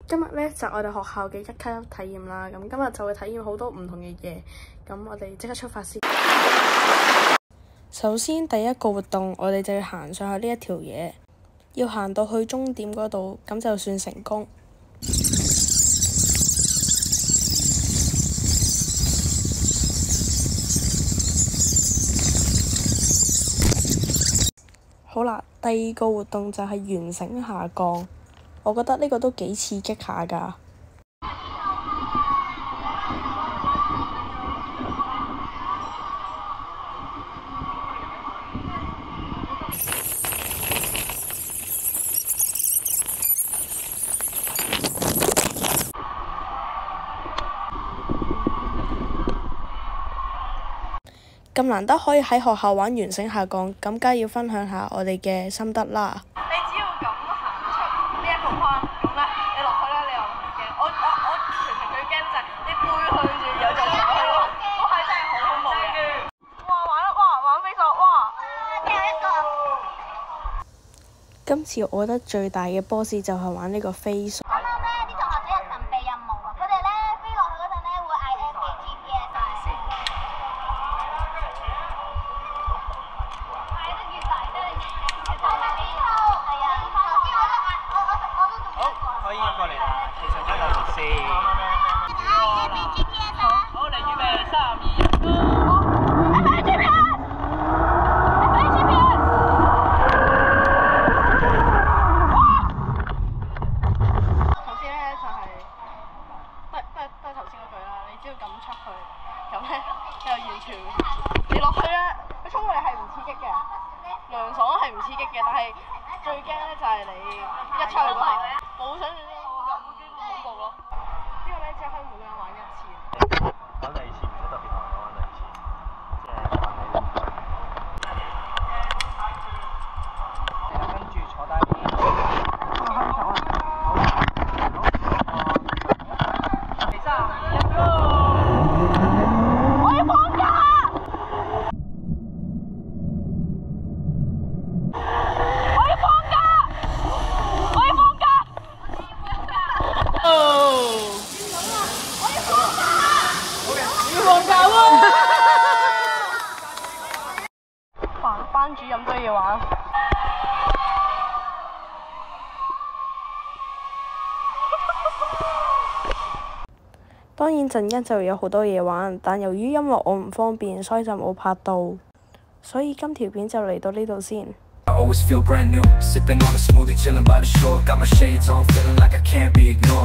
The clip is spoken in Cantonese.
今日咧就我哋學校嘅1級體驗啦，咁今日就會體驗好多唔同嘅嘢，咁我哋即刻出發先。首先第一個活動，我哋就要行上去呢一條嘢，要行到去終點嗰度，咁就算成功。好啦，第二個活動就係完繩下降，我覺得呢個都幾刺激下㗎。咁難得可以喺學校玩完繩下降，咁梗係要分享下我哋嘅心得啦。你只要咁行出呢一個框，咁咧你落去咧，你又唔驚。我其實最驚就係你背向住有就上去咯，嗰係真係好恐怖嘅。玩飛索，有一個。今次我覺得最大嘅 boss 就係玩呢個飛索。啱啱咧啲同學仔有神秘任務啊！佢哋咧飛落去嗰陣咧會嗌 MBGPS。可以過嚟啦，其實真係好先。好，嚟預備3、2、1，頭先咧就係都係頭先嗰句啦，你只要咁出去，咁咧又完全你落去咧，佢衝過嚟係唔刺激嘅，涼爽係唔刺激嘅，但係最驚咧就係你一出去嗰下，冇想象中咁恐怖咯。呢個咧只係可以每個人玩1次。玩第2次唔使特別同人玩第2次，即係玩你。跟住坐低。班主任都要玩。當然陣間就有好多嘢玩，但由於音樂我唔方便，所以就冇拍到。所以今條片就嚟到呢度先。I always feel brand new, sipping on a smoothie, chilling by the shore. Got my shades on, feeling like I can't be ignored.